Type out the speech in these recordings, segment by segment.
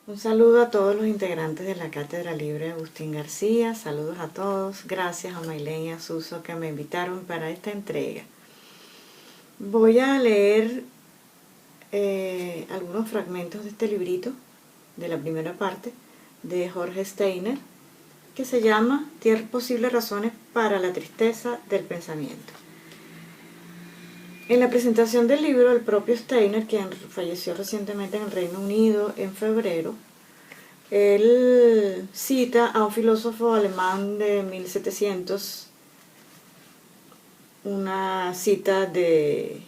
Un saludo a todos los integrantes de la Cátedra Libre Agustín García, saludos a todos, gracias a Maylén y a Suso que me invitaron para esta entrega. Voy a leer algunos fragmentos de este librito, de la primera parte, de Jorge Steiner, que se llama 10 posibles razones para la tristeza del pensamiento. En la presentación del libro, el propio Steiner, quien falleció recientemente en el Reino Unido en febrero, él cita a un filósofo alemán de 1700, una cita de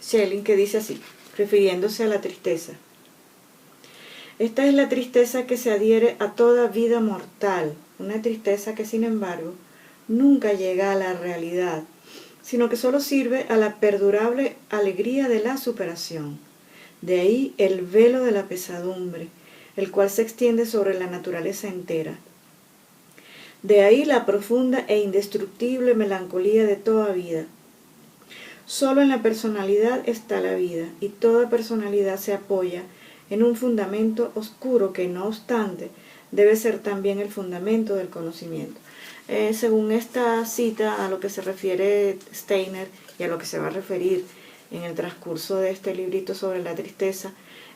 Schelling que dice así, refiriéndose a la tristeza. Esta es la tristeza que se adhiere a toda vida mortal, una tristeza que sin embargo nunca llega a la realidad, sino que solo sirve a la perdurable alegría de la superación. De ahí el velo de la pesadumbre, el cual se extiende sobre la naturaleza entera. De ahí la profunda e indestructible melancolía de toda vida. Solo en la personalidad está la vida, y toda personalidad se apoya en un fundamento oscuro que, no obstante, debe ser también el fundamento del conocimiento. Según esta cita, a lo que se refiere Steiner y a lo que se va a referir en el transcurso de este librito sobre la tristeza,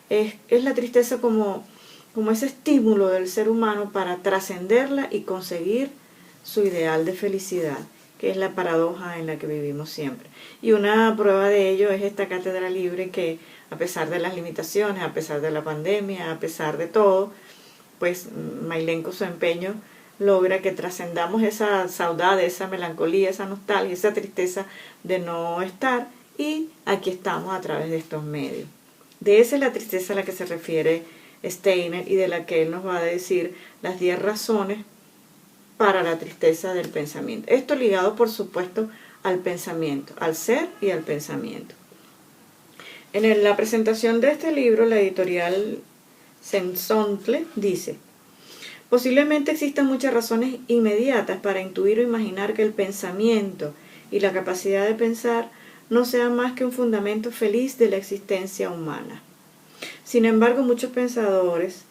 es la tristeza como ese estímulo del ser humano para trascenderla y conseguir su ideal de felicidad, que es la paradoja en la que vivimos siempre. Y una prueba de ello es esta cátedra libre que, a pesar de las limitaciones, a pesar de la pandemia, a pesar de todo, pues Maylén con su empeño logra que trascendamos esa saudade, esa melancolía, esa nostalgia, esa tristeza de no estar, y aquí estamos a través de estos medios. De esa es la tristeza a la que se refiere Steiner y de la que él nos va a decir las 10 razones para la tristeza del pensamiento. Esto ligado, por supuesto, al pensamiento, al ser y al pensamiento. En la presentación de este libro, la editorial Sensontle dice: posiblemente existan muchas razones inmediatas para intuir o imaginar que el pensamiento y la capacidad de pensar no sean más que un fundamento feliz de la existencia humana. Sin embargo, muchos pensadores,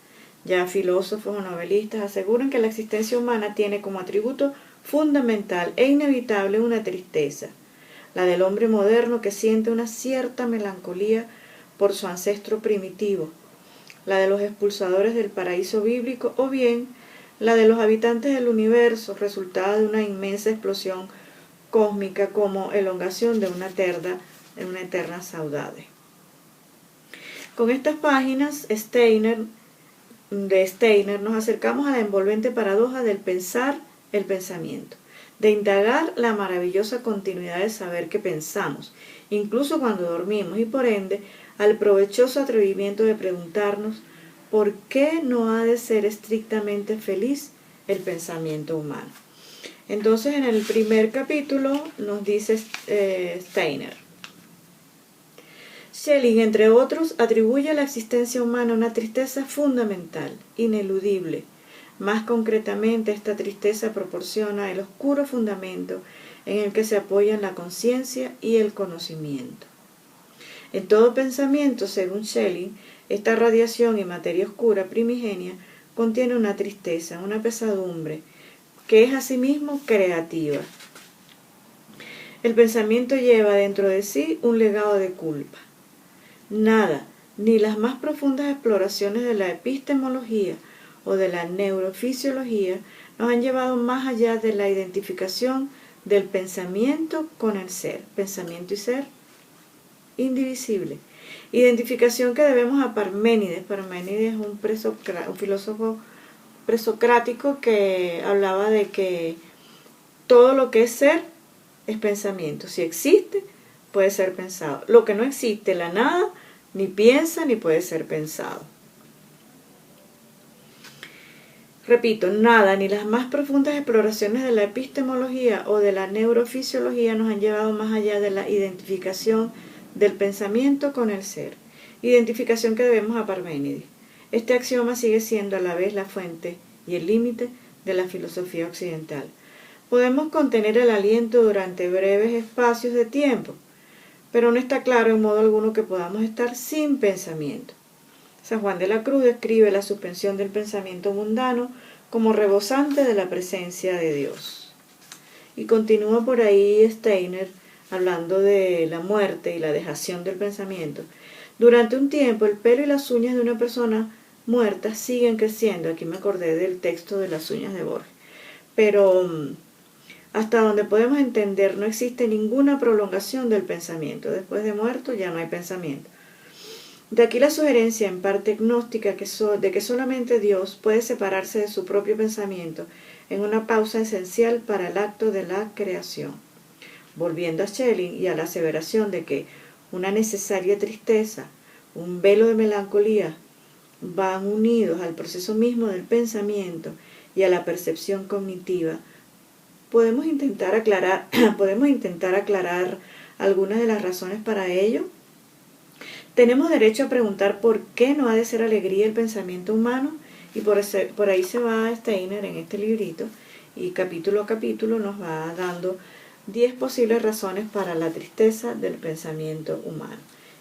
ya filósofos o novelistas, aseguran que la existencia humana tiene como atributo fundamental e inevitable una tristeza, la del hombre moderno que siente una cierta melancolía por su ancestro primitivo, la de los expulsadores del paraíso bíblico, o bien la de los habitantes del universo, resultada de una inmensa explosión cósmica como elongación de una eterna saudade. Con estas páginas de Steiner nos acercamos a la envolvente paradoja del pensar el pensamiento, de indagar la maravillosa continuidad de saber que pensamos, incluso cuando dormimos, y por ende al provechoso atrevimiento de preguntarnos por qué no ha de ser estrictamente feliz el pensamiento humano. Entonces, en el primer capítulo nos dice Steiner: Schelling, entre otros, atribuye a la existencia humana una tristeza fundamental, ineludible. Más concretamente, esta tristeza proporciona el oscuro fundamento en el que se apoyan la conciencia y el conocimiento. En todo pensamiento, según Schelling, esta radiación y materia oscura primigenia contiene una tristeza, una pesadumbre, que es asimismo creativa. El pensamiento lleva dentro de sí un legado de culpa. Nada, ni las más profundas exploraciones de la epistemología o de la neurofisiología nos han llevado más allá de la identificación del pensamiento con el ser, pensamiento y ser indivisible. Identificación que debemos a Parménides. Parménides es un filósofo presocrático que hablaba de que todo lo que es ser es pensamiento. Si existe, puede ser pensado. Lo que no existe, la nada, ni piensa ni puede ser pensado. Repito, nada, ni las más profundas exploraciones de la epistemología o de la neurofisiología nos han llevado más allá de la identificación del pensamiento con el ser, identificación que debemos a Parménides. Este axioma sigue siendo a la vez la fuente y el límite de la filosofía occidental. Podemos contener el aliento durante breves espacios de tiempo, pero no está claro en modo alguno que podamos estar sin pensamiento. San Juan de la Cruz describe la suspensión del pensamiento mundano como rebosante de la presencia de Dios. Y continúa por ahí Steiner hablando de la muerte y la dejación del pensamiento. Durante un tiempo el pelo y las uñas de una persona muerta siguen creciendo. Aquí me acordé del texto de las uñas de Borges. Pero hasta donde podemos entender, no existe ninguna prolongación del pensamiento. Después de muerto ya no hay pensamiento. De aquí la sugerencia en parte gnóstica de que solamente Dios puede separarse de su propio pensamiento en una pausa esencial para el acto de la creación. Volviendo a Schelling y a la aseveración de que una necesaria tristeza, un velo de melancolía, van unidos al proceso mismo del pensamiento y a la percepción cognitiva, podemos intentar aclarar algunas de las razones para ello. Tenemos derecho a preguntar por qué no ha de ser alegría el pensamiento humano, y por ahí se va Steiner en este librito, y capítulo a capítulo nos va dando 10 posibles razones para la tristeza del pensamiento humano.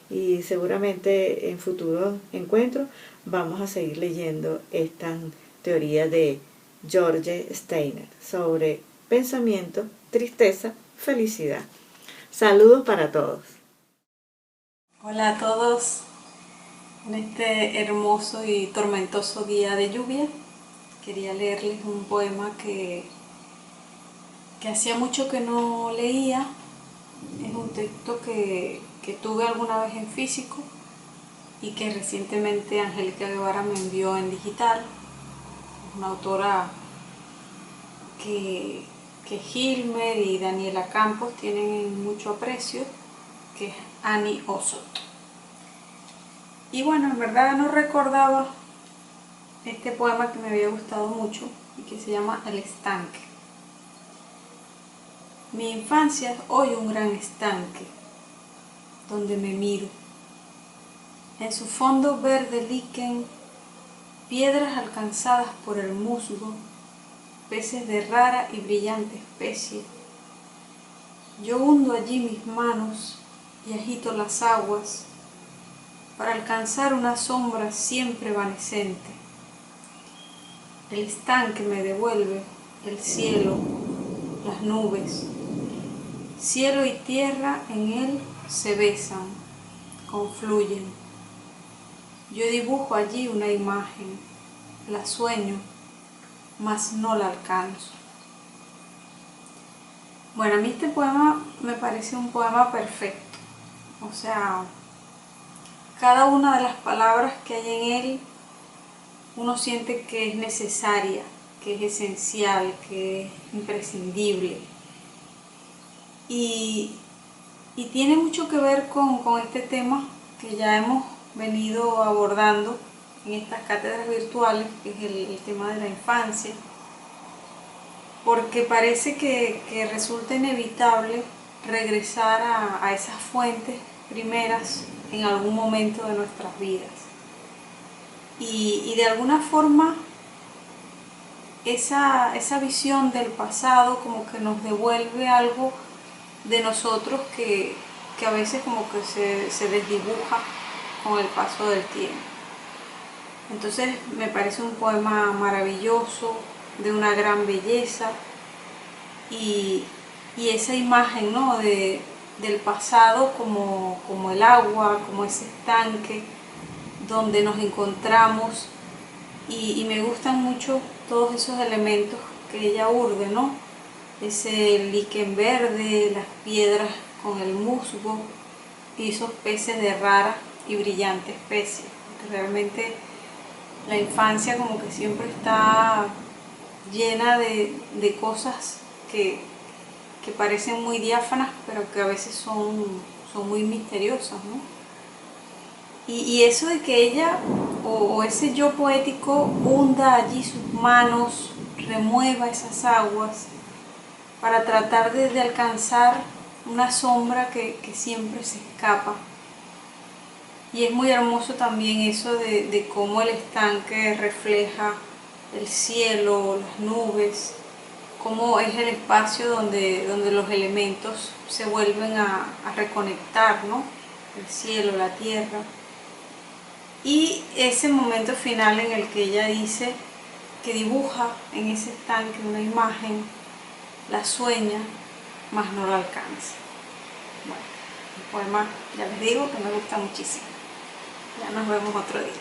Y seguramente en futuros encuentros vamos a seguir leyendo esta teoría de George Steiner sobre pensamiento, tristeza, felicidad. Saludos para todos. Hola a todos. En este hermoso y tormentoso día de lluvia quería leerles un poema que hacía mucho que no leía. Es un texto que tuve alguna vez en físico y que recientemente Angélica Guevara me envió en digital. Es una autora que Gilmer y Daniela Campos tienen en mucho aprecio, que es Annie Ossot. Y bueno, en verdad no recordaba este poema que me había gustado mucho y que se llama El estanque. Mi infancia es hoy un gran estanque donde me miro. En su fondo verde líquen, piedras alcanzadas por el musgo, peces de rara y brillante especie. Yo hundo allí mis manos y agito las aguas para alcanzar una sombra siempre evanescente. El estanque me devuelve el cielo, las nubes. Cielo y tierra en él se besan, confluyen. Yo dibujo allí una imagen, la sueño, mas no la alcanzo. Bueno, a mí este poema me parece un poema perfecto. O sea, cada una de las palabras que hay en él, uno siente que es necesaria, que es esencial, que es imprescindible. Y tiene mucho que ver con este tema que ya hemos venido abordando en estas cátedras virtuales, que es el tema de la infancia, porque parece que resulta inevitable regresar a esas fuentes primeras en algún momento de nuestras vidas. Y de alguna forma esa visión del pasado como que nos devuelve algo de nosotros que a veces como que se desdibuja con el paso del tiempo. Entonces me parece un poema maravilloso, de una gran belleza, y esa imagen, ¿no?, del pasado como el agua, como ese estanque donde nos encontramos, y me gustan mucho todos esos elementos que ella urde, ¿no? Ese líquen verde, las piedras con el musgo y esos peces de rara y brillante especie. Realmente la infancia como que siempre está llena de cosas que parecen muy diáfanas, pero que a veces son muy misteriosas, ¿no? Y eso de que ella, o ese yo poético, hunda allí sus manos, remueva esas aguas para tratar de alcanzar una sombra que siempre se escapa. Y es muy hermoso también eso de cómo el estanque refleja el cielo, las nubes, cómo es el espacio donde los elementos se vuelven a reconectar, ¿no? El cielo, la tierra. Y ese momento final en el que ella dice que dibuja en ese estanque una imagen, la sueña, mas no la alcanza. Bueno, el poema, ya les digo que me gusta muchísimo. Ya nos vemos otro día.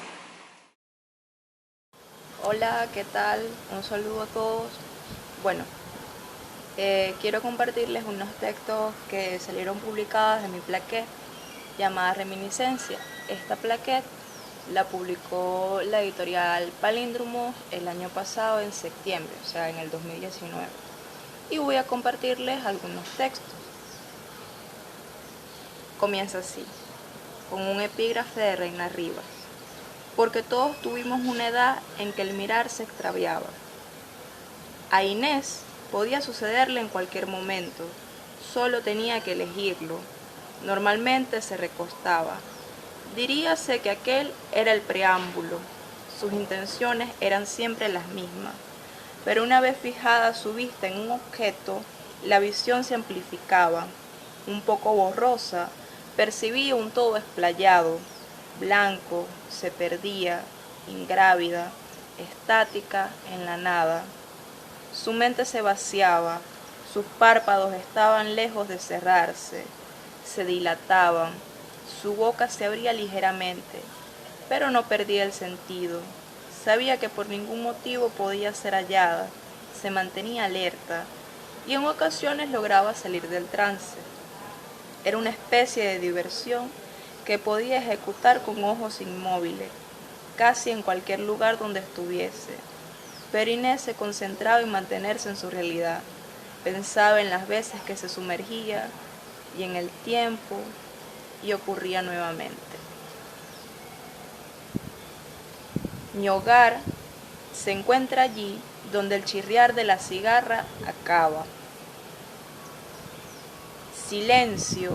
Hola, ¿qué tal? Un saludo a todos. Bueno, quiero compartirles unos textos que salieron publicados de mi plaquette llamada Reminiscencia. Esta plaquette la publicó la editorial Palíndromos el año pasado en septiembre, o sea, en el 2019. Y voy a compartirles algunos textos. Comienza así, con un epígrafe de Reina Rivas. Porque todos tuvimos una edad en que el mirar se extraviaba. A Inés podía sucederle en cualquier momento, solo tenía que elegirlo. Normalmente se recostaba. Diríase que aquel era el preámbulo, sus intenciones eran siempre las mismas, pero una vez fijada su vista en un objeto, la visión se amplificaba, un poco borrosa, percibía un todo explayado, blanco, se perdía, ingrávida, estática en la nada. Su mente se vaciaba, sus párpados estaban lejos de cerrarse, se dilataban, su boca se abría ligeramente, pero no perdía el sentido. Sabía que por ningún motivo podía ser hallada, se mantenía alerta y en ocasiones lograba salir del trance. Era una especie de diversión que podía ejecutar con ojos inmóviles, casi en cualquier lugar donde estuviese. Pero Inés se concentraba en mantenerse en su realidad, pensaba en las veces que se sumergía y en el tiempo, y ocurría nuevamente. Mi hogar se encuentra allí donde el chirriar de la cigarra acaba. Silencio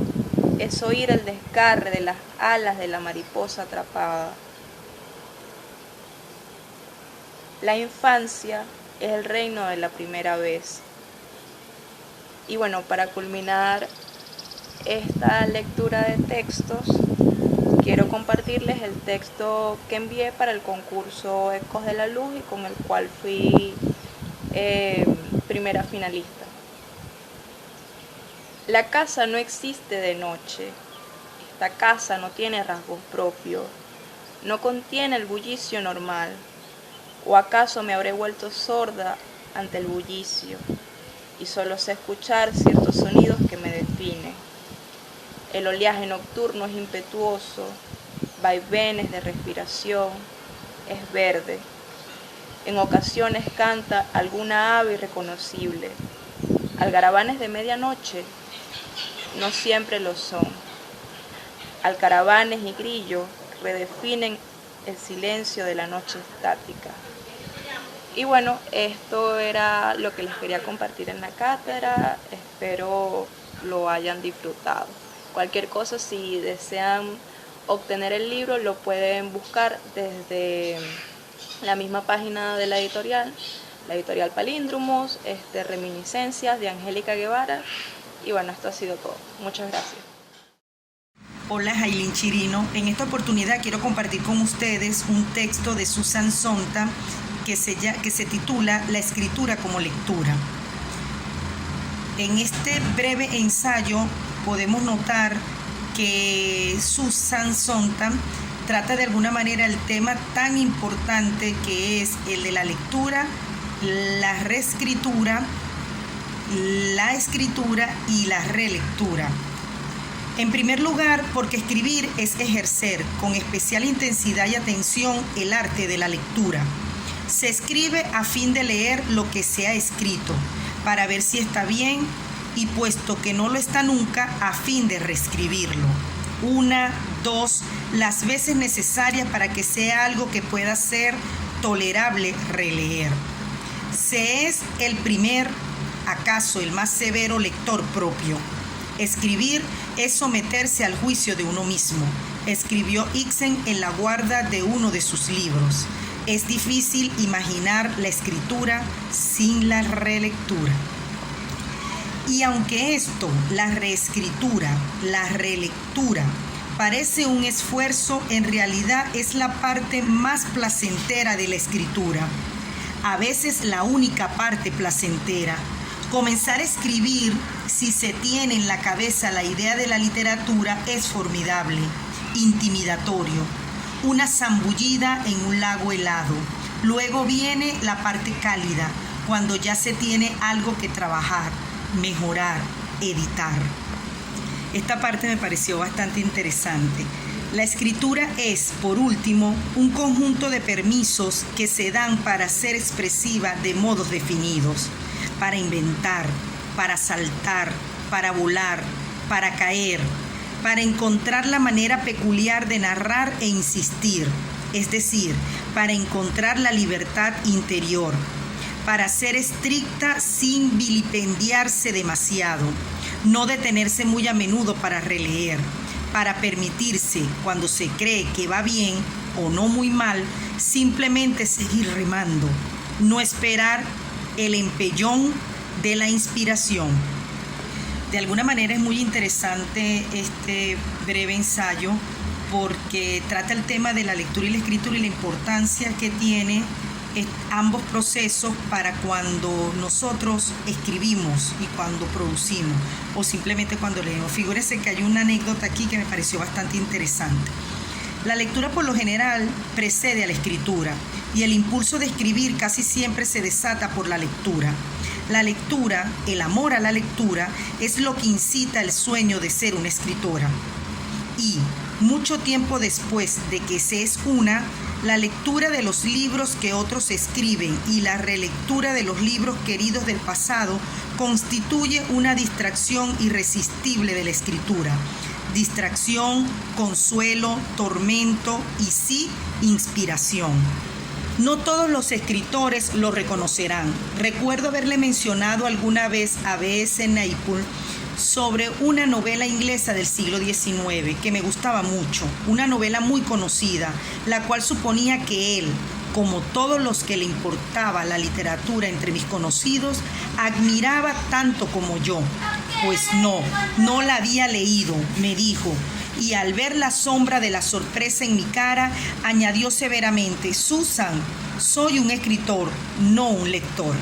es oír el desgarre de las alas de la mariposa atrapada. La infancia es el reino de la primera vez. Y bueno, para culminar esta lectura de textos, quiero compartirles el texto que envié para el concurso Ecos de la Luz y con el cual fui primera finalista. La casa no existe de noche. Esta casa no tiene rasgos propios, no contiene el bullicio normal. ¿O acaso me habré vuelto sorda ante el bullicio y solo sé escuchar ciertos sonidos que me definen? El oleaje nocturno es impetuoso, vaivenes de respiración, es verde. En ocasiones canta alguna ave irreconocible. Algarabales de medianoche no siempre lo son. Alcaravanes y grillos redefinen el silencio de la noche estática. Y bueno, esto era lo que les quería compartir en la cátedra. Espero lo hayan disfrutado. Cualquier cosa, si desean obtener el libro, lo pueden buscar desde la misma página de la editorial Palíndromos, Reminiscencias de Angélica Guevara. Y bueno, esto ha sido todo. Muchas gracias. Hola, Jailin Chirino. En esta oportunidad quiero compartir con ustedes un texto de Susan Sontag que se titula La escritura como lectura. En este breve ensayo podemos notar que Susan Sontag trata de alguna manera el tema tan importante que es el de la lectura, la reescritura, la escritura y la relectura. En primer lugar, porque escribir es ejercer con especial intensidad y atención el arte de la lectura. Se escribe a fin de leer lo que se ha escrito, para ver si está bien, y puesto que no lo está nunca, a fin de reescribirlo. 1, 2, las veces necesarias para que sea algo que pueda ser tolerable releer. Se es el primer, acaso el más severo lector propio. Escribir es someterse al juicio de uno mismo, escribió Ibsen en la guarda de uno de sus libros. Es difícil imaginar la escritura sin la relectura. Y aunque esto, la reescritura, la relectura, Parece un esfuerzo, en realidad es la parte más placentera de la escritura. A veces la única parte placentera. Comenzar a escribir, si se tiene en la cabeza la idea de la literatura, es formidable, intimidatorio, una zambullida en un lago helado. Luego viene la parte cálida, cuando ya se tiene algo que trabajar, mejorar, editar. Esta parte me pareció bastante interesante. La escritura es, por último, un conjunto de permisos que se dan para ser expresiva de modos definidos, para inventar, para saltar, para volar, para caer, para encontrar la manera peculiar de narrar e insistir, es decir, para encontrar la libertad interior, para ser estricta sin vilipendiarse demasiado, no detenerse muy a menudo para releer, para permitirse, cuando se cree que va bien o no muy mal, simplemente seguir remando, no esperar el empellón de la inspiración. De alguna manera es muy interesante este breve ensayo porque trata el tema de la lectura y la escritura y la importancia que tiene ambos procesos para cuando nosotros escribimos y cuando producimos o simplemente cuando leemos. Figúrese que hay una anécdota aquí que me pareció bastante interesante. La lectura por lo general precede a la escritura y el impulso de escribir casi siempre se desata por la lectura. La lectura, el amor a la lectura, es lo que incita el sueño de ser una escritora. Y mucho tiempo después de que se es una, la lectura de los libros que otros escriben y la relectura de los libros queridos del pasado constituye una distracción irresistible de la escritura. Distracción, consuelo, tormento y sí, inspiración. No todos los escritores lo reconocerán. Recuerdo haberle mencionado alguna vez a B.S. Naipaul sobre una novela inglesa del siglo XIX que me gustaba mucho, una novela muy conocida, la cual suponía que él, como todos los que le importaba la literatura entre mis conocidos, admiraba tanto como yo. Pues no la había leído, me dijo, y al ver la sombra de la sorpresa en mi cara, añadió severamente: Susan, soy un escritor, no un lector.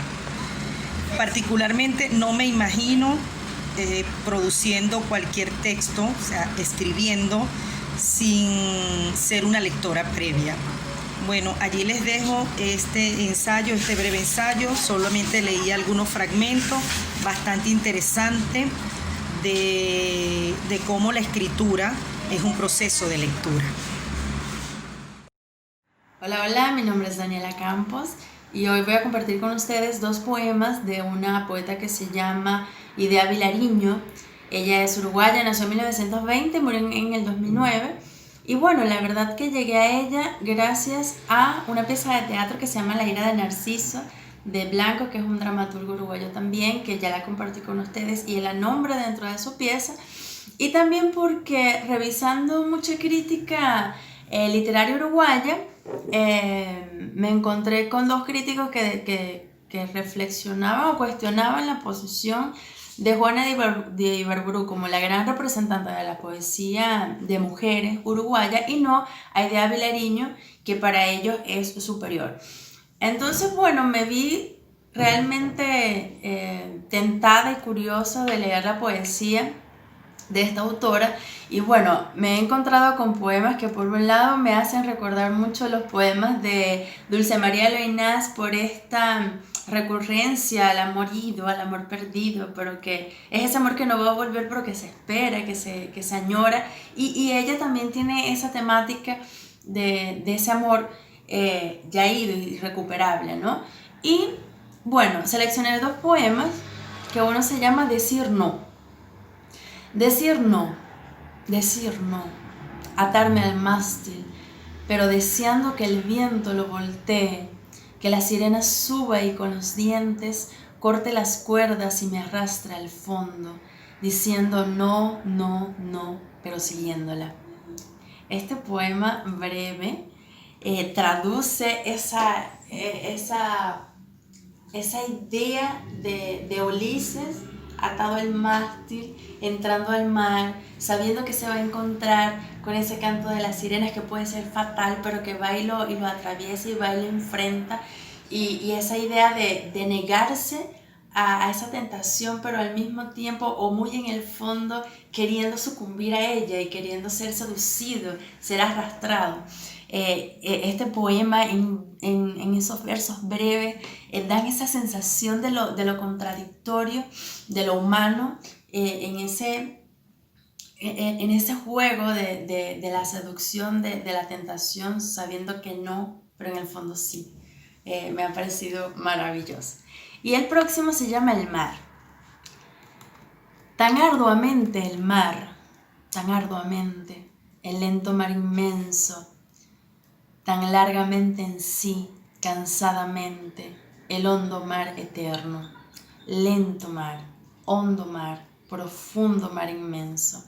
Particularmente no me imagino produciendo cualquier texto, o sea, escribiendo sin ser una lectora previa. Bueno, allí les dejo este ensayo, este breve ensayo. Solamente leí algunos fragmentos bastante interesantes de cómo la escritura es un proceso de lectura. Hola, mi nombre es Daniela Campos y hoy voy a compartir con ustedes dos poemas de una poeta que se llama Idea Vilariño. Ella es uruguaya, nació en 1920, murió en el 2009. Y bueno, la verdad que llegué a ella gracias a una pieza de teatro que se llama La ira de Narciso, de Blanco, que es un dramaturgo uruguayo también, que ya la compartí con ustedes y la nombra dentro de su pieza. Y también porque revisando mucha crítica literaria uruguaya, me encontré con dos críticos que reflexionaban o cuestionaban la posición de Juana de Ibarburu como la gran representante de la poesía de mujeres uruguaya y no a Idea Vilariño, que para ellos es superior. Entonces, bueno, me vi realmente tentada y curiosa de leer la poesía de esta autora y bueno, me he encontrado con poemas que por un lado me hacen recordar mucho los poemas de Dulce María Loinás por esta recurrencia al amor ido, al amor perdido, pero que es ese amor que no va a volver pero que se espera, que se añora y ella también tiene esa temática de ese amor ya ido y irrecuperable, ¿no? Y bueno, seleccioné dos poemas que uno se llama Decir no. Decir no, atarme al mástil, pero deseando que el viento lo voltee, que la sirena suba y con los dientes corte las cuerdas y me arrastre al fondo, diciendo no, no, no, pero siguiéndola. Este poema breve traduce esa idea de Ulises atado al mástil, entrando al mar, sabiendo que se va a encontrar con ese canto de las sirenas que puede ser fatal, pero que va y lo atraviesa y va y lo enfrenta. Y esa idea de negarse a esa tentación, pero al mismo tiempo, o muy en el fondo, queriendo sucumbir a ella y queriendo ser seducido, ser arrastrado. Este poema, en esos versos breves, dan esa sensación de lo contradictorio, de lo humano, en ese juego de la seducción, de la tentación, sabiendo que no, pero en el fondo sí. Me ha parecido maravilloso. Y el próximo se llama El mar. Tan arduamente el mar, tan arduamente, el lento mar inmenso, tan largamente en sí, cansadamente, el hondo mar eterno, lento mar, hondo mar, profundo mar inmenso,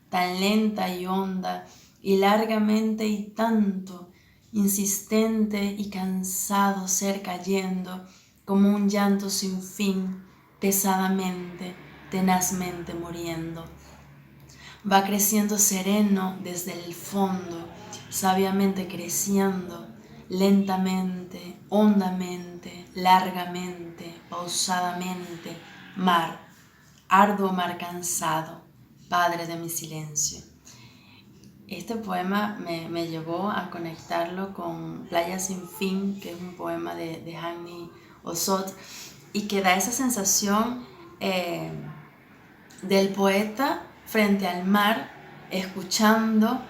tan lenta y honda y largamente y tanto, insistente y cansado ser cayendo, como un llanto sin fin, pesadamente, tenazmente muriendo. Va creciendo sereno desde el fondo, sabiamente creciendo, lentamente, hondamente, largamente, pausadamente, mar, arduo mar cansado, padre de mi silencio. Este poema me llevó a conectarlo con Playa sin fin, que es un poema de Hanni Osot, y que da esa sensación del poeta frente al mar, escuchando,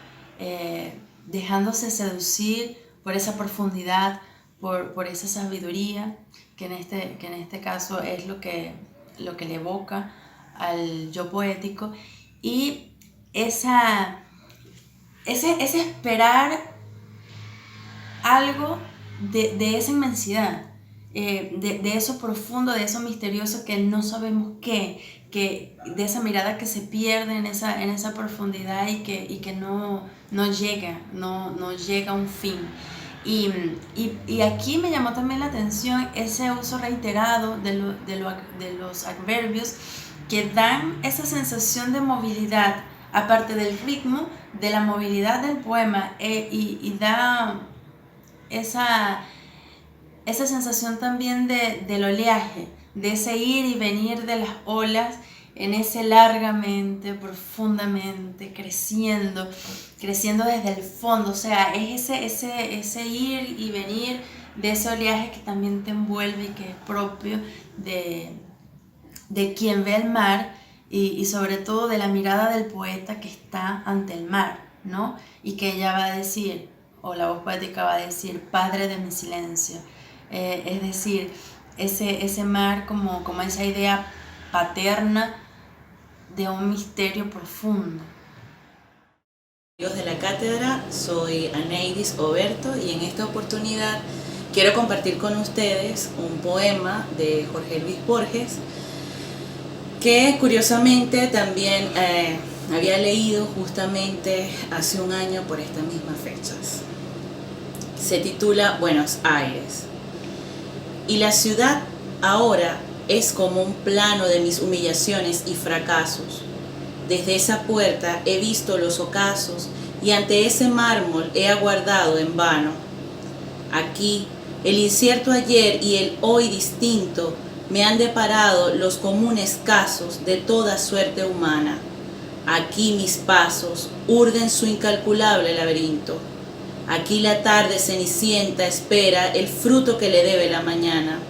dejándose seducir por esa profundidad, por esa sabiduría, que en este caso es lo que le evoca al yo poético, y ese esperar algo de esa inmensidad, de eso profundo, de eso misterioso que no sabemos qué, de esa mirada que se pierde en esa profundidad y que no llega a un fin. Y aquí me llamó también la atención ese uso reiterado de los adverbios que dan esa sensación de movilidad, aparte del ritmo, de la movilidad del poema, y da esa sensación también del oleaje, de ese ir y venir de las olas, en ese largamente, profundamente, creciendo desde el fondo. O sea, es ese ir y venir de ese oleaje que también te envuelve y que es propio de quien ve el mar, y sobre todo de la mirada del poeta que está ante el mar, ¿no? Y que ella va a decir, o la voz poética va a decir, padre de mi silencio. Es decir, ese mar como esa idea paterna de un misterio profundo. Amigos de la cátedra, soy Aneidis Oberto y en esta oportunidad quiero compartir con ustedes un poema de Jorge Luis Borges que curiosamente también había leído justamente hace un año por estas mismas fechas. Se titula Buenos Aires. Y la ciudad ahora es como un plano de mis humillaciones y fracasos. Desde esa puerta he visto los ocasos y ante ese mármol he aguardado en vano. Aquí, el incierto ayer y el hoy distinto me han deparado los comunes casos de toda suerte humana. Aquí mis pasos urden su incalculable laberinto. Aquí la tarde cenicienta espera el fruto que le debe la mañana.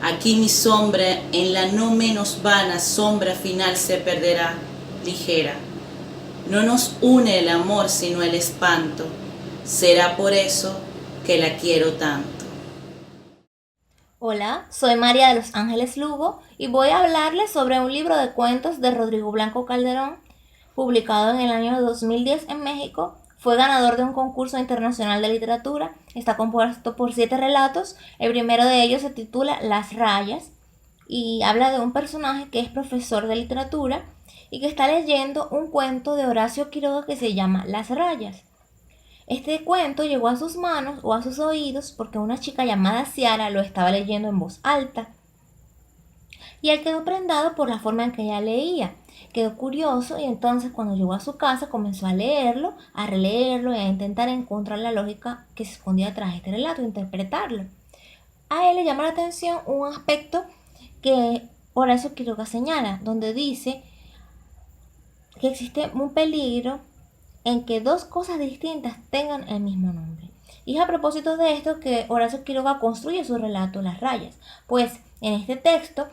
Aquí mi sombra en la no menos vana sombra final se perderá, ligera. No nos une el amor sino el espanto. Será por eso que la quiero tanto. Hola, soy María de los Ángeles Lugo y voy a hablarles sobre un libro de cuentos de Rodrigo Blanco Calderón, publicado en el año 2010 en México. Fue ganador de un concurso internacional de literatura. Está compuesto por 7 relatos. El primero de ellos se titula Las Rayas y habla de un personaje que es profesor de literatura y que está leyendo un cuento de Horacio Quiroga que se llama Las Rayas. Este cuento llegó a sus manos o a sus oídos porque una chica llamada Ciara lo estaba leyendo en voz alta. y él quedó prendado por la forma en que ella leía. Quedó curioso y entonces cuando llegó a su casa comenzó a leerlo, a releerlo y a intentar encontrar la lógica que se escondía tras este relato, interpretarlo. A él le llama la atención un aspecto que Horacio Quiroga señala, donde dice que existe un peligro en que dos cosas distintas tengan el mismo nombre. Y es a propósito de esto que Horacio Quiroga construye su relato Las rayas, pues en este texto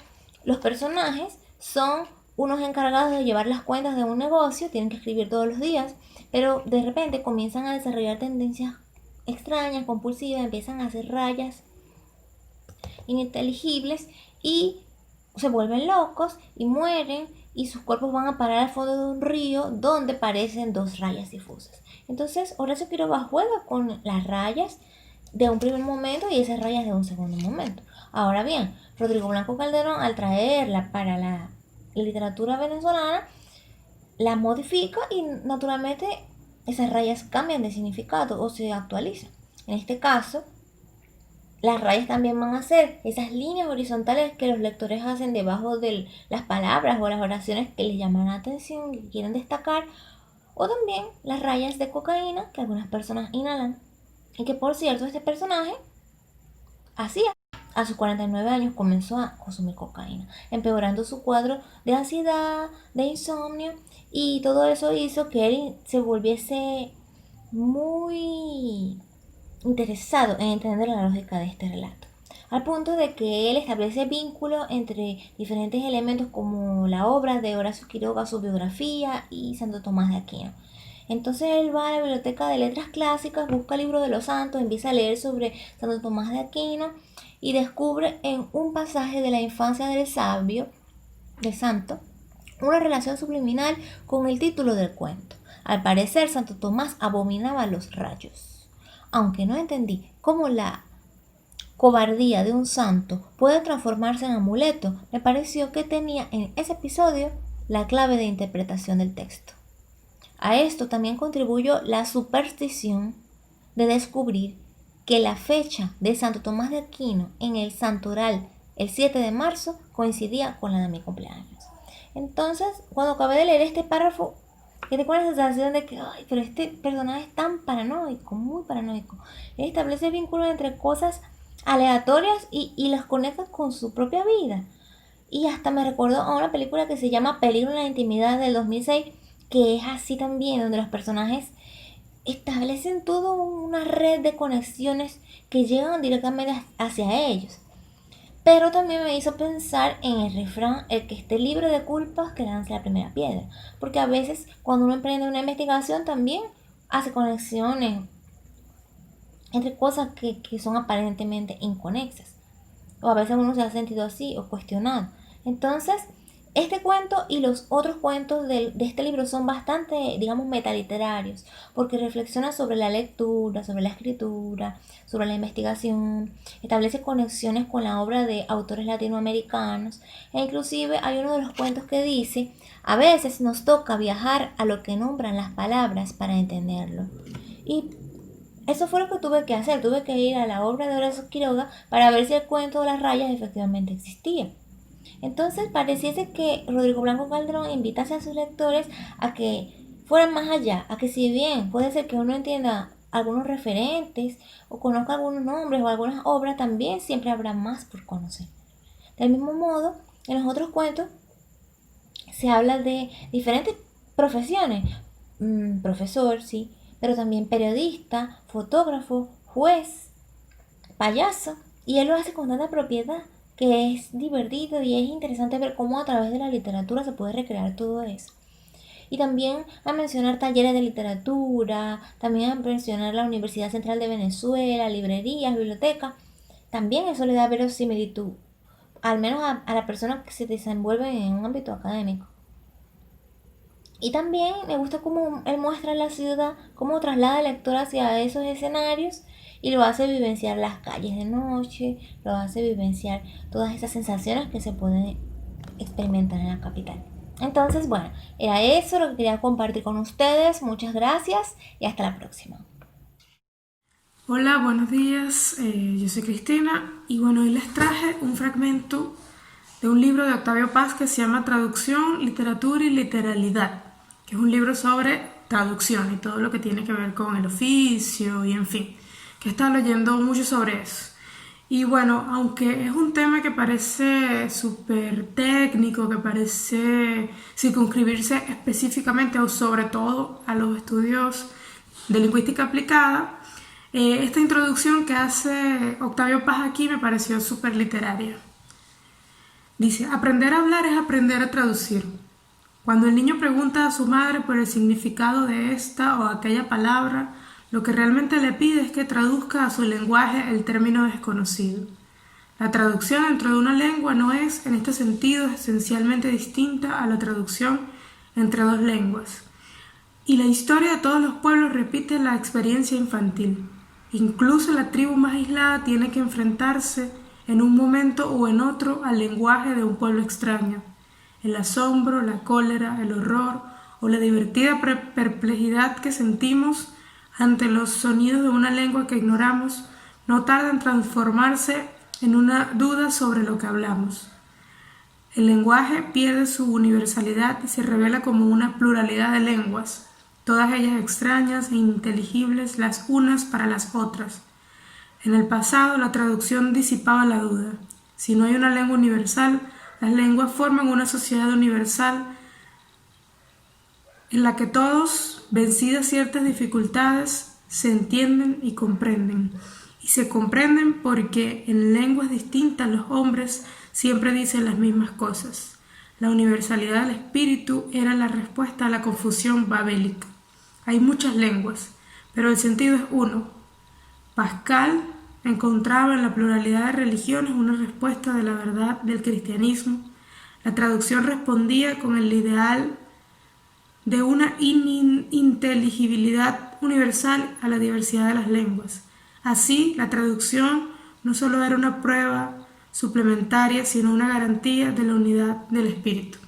los personajes son unos encargados de llevar las cuentas de un negocio, tienen que escribir todos los días, pero de repente comienzan a desarrollar tendencias extrañas, compulsivas, empiezan a hacer rayas ininteligibles y se vuelven locos y mueren y sus cuerpos van a parar al fondo de un río donde parecen dos rayas difusas. Entonces Horacio Quiroga juega con las rayas de un primer momento y esas rayas de un segundo momento. Ahora bien, Rodrigo Blanco Calderón, al traerla para la literatura venezolana, la modifica y naturalmente esas rayas cambian de significado o se actualizan. En este caso, las rayas también van a ser esas líneas horizontales que los lectores hacen debajo de las palabras o las oraciones que les llaman la atención, que quieren destacar, o también las rayas de cocaína que algunas personas inhalan. Y que por cierto, este personaje hacía. A sus 49 años comenzó a consumir cocaína, empeorando su cuadro de ansiedad, de insomnio, y todo eso hizo que él se volviese muy interesado en entender la lógica de este relato, al punto de que él establece vínculos entre diferentes elementos como la obra de Horacio Quiroga, su biografía y Santo Tomás de Aquino. Entonces él va a la biblioteca de letras clásicas, busca el libro de los santos, empieza a leer sobre Santo Tomás de Aquino y descubre en un pasaje de la infancia del sabio, del santo, una relación subliminal con el título del cuento. Al parecer, Santo Tomás abominaba los rayos. Aunque no entendí cómo la cobardía de un santo puede transformarse en amuleto, me pareció que tenía en ese episodio la clave de interpretación del texto. A esto también contribuyó la superstición de descubrir que la fecha de Santo Tomás de Aquino en el santoral, el 7 de marzo, coincidía con la de mi cumpleaños. Entonces, cuando acabé de leer este párrafo, quedé con la sensación de que, ay, pero este personaje es tan paranoico, muy paranoico. Él establece vínculos entre cosas aleatorias y las conecta con su propia vida. Y hasta me recordó a una película que se llama Peligro en la Intimidad del 2006, que es así también, donde los personajes establecen toda una red de conexiones que llegan directamente hacia ellos. Pero también me hizo pensar en el refrán, el que esté libre de culpas que lance la primera piedra. Porque a veces cuando uno emprende una investigación también hace conexiones entre cosas que son aparentemente inconexas. O a veces uno se ha sentido así o cuestionado. Entonces, este cuento y los otros cuentos de este libro son bastante, digamos, metaliterarios, porque reflexiona sobre la lectura, sobre la escritura, sobre la investigación, establece conexiones con la obra de autores latinoamericanos, e inclusive hay uno de los cuentos que dice: a veces nos toca viajar a lo que nombran las palabras para entenderlo. Y eso fue lo que tuve que hacer, tuve que ir a la obra de Horacio Quiroga para ver si el cuento de las rayas efectivamente existía. Entonces pareciese que Rodrigo Blanco Calderón invitase a sus lectores a que fueran más allá, a que si bien puede ser que uno entienda algunos referentes o conozca algunos nombres o algunas obras, también siempre habrá más por conocer. Del mismo modo, en los otros cuentos se habla de diferentes profesiones, profesor, sí, pero también periodista, fotógrafo, juez, payaso, y él lo hace con tanta propiedad que es divertido y es interesante ver cómo a través de la literatura se puede recrear todo eso. Y también a mencionar talleres de literatura, también a mencionar la Universidad Central de Venezuela, librerías, bibliotecas. También eso le da verosimilitud, al menos a la persona que se desenvuelve en un ámbito académico. Y también me gusta cómo él muestra la ciudad, cómo traslada al lector hacia esos escenarios y lo hace vivenciar las calles de noche, lo hace vivenciar todas esas sensaciones que se pueden experimentar en la capital. Entonces, bueno, era eso lo que quería compartir con ustedes. Muchas gracias y hasta la próxima. Hola, buenos días. Yo soy Cristina y bueno, hoy les traje un fragmento de de un libro de Octavio Paz que se llama Traducción, Literatura y Literalidad, que es un libro sobre traducción y todo lo que tiene que ver con el oficio y en fin, que está leyendo mucho sobre eso. Y bueno, aunque es un tema que parece súper técnico, que parece circunscribirse específicamente o sobre todo a los estudios de lingüística aplicada, esta introducción que hace Octavio Paz aquí me pareció súper literaria. Dice, aprender a hablar es aprender a traducir. Cuando el niño pregunta a su madre por el significado de esta o aquella palabra, lo que realmente le pide es que traduzca a su lenguaje el término desconocido. La traducción dentro de una lengua no es, en este sentido, esencialmente distinta a la traducción entre dos lenguas. Y la historia de todos los pueblos repite la experiencia infantil. Incluso la tribu más aislada tiene que enfrentarse en un momento o en otro al lenguaje de un pueblo extraño. El asombro, la cólera, el horror o la divertida perplejidad que sentimos ante los sonidos de una lengua que ignoramos no tarda en transformarse en una duda sobre lo que hablamos. El lenguaje pierde su universalidad y se revela como una pluralidad de lenguas, todas ellas extrañas e ininteligibles las unas para las otras. En el pasado la traducción disipaba la duda. Si no hay una lengua universal, las lenguas forman una sociedad universal en la que todos, vencidas ciertas dificultades, se entienden y comprenden. Y se comprenden porque en lenguas distintas los hombres siempre dicen las mismas cosas. La universalidad del espíritu era la respuesta a la confusión babélica. Hay muchas lenguas, pero el sentido es uno. Pascal encontraba en la pluralidad de religiones una respuesta de la verdad del cristianismo. La traducción respondía con el ideal de una inteligibilidad universal a la diversidad de las lenguas. Así, la traducción no solo era una prueba suplementaria, sino una garantía de la unidad del espíritu.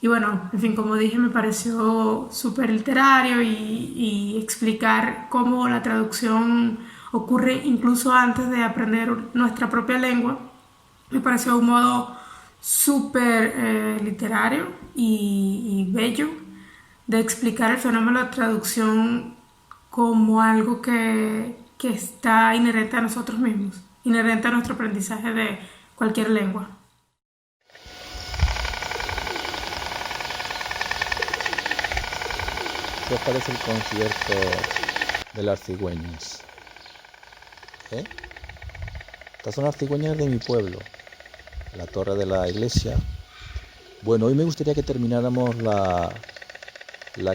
Y bueno, en fin, como dije, me pareció súper literario y explicar cómo la traducción ocurre incluso antes de aprender nuestra propia lengua. Me pareció un modo súper literario y bello de explicar el fenómeno de traducción como algo que está inherente a nosotros mismos, inherente a nuestro aprendizaje de cualquier lengua. ¿Qué os parece el concierto de las cigüeñas? Estas son las cigüeñas de mi pueblo, la torre de la iglesia. Bueno, hoy me gustaría que termináramos la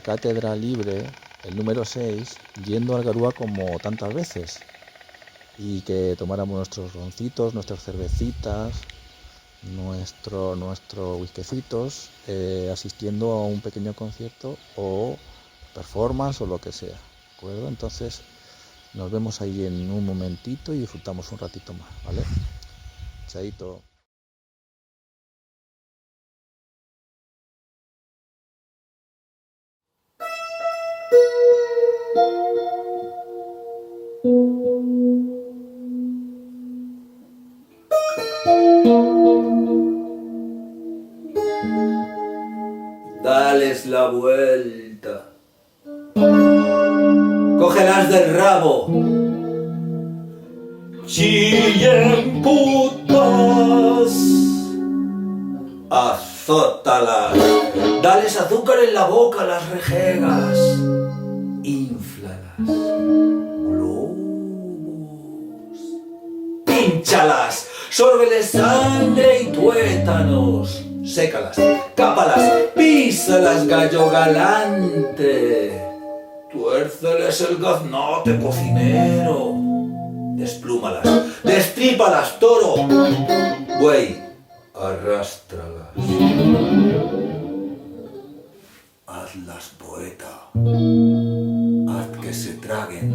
cátedra libre, el número 6, yendo al Garúa como tantas veces, y que tomáramos nuestros roncitos, nuestras cervecitas, nuestros whiskecitos, asistiendo a un pequeño concierto o performance o lo que sea, ¿de acuerdo? Entonces nos vemos ahí en un momentito y disfrutamos un ratito más, ¿vale? Chaito. Dales la vuelta. Cógelas del rabo. Chillen putas. Azótalas. Dales azúcar en la boca, las rejegas. Inflalas. Globos. Pínchalas. Sórbeles sangre y tuétanos. Sécalas, cápalas, písalas, gallo galante. Tuérceles el gaznate, cocinero. Desplúmalas, destrípalas, toro. Buey, arrástralas. Hazlas poeta. Haz que se traguen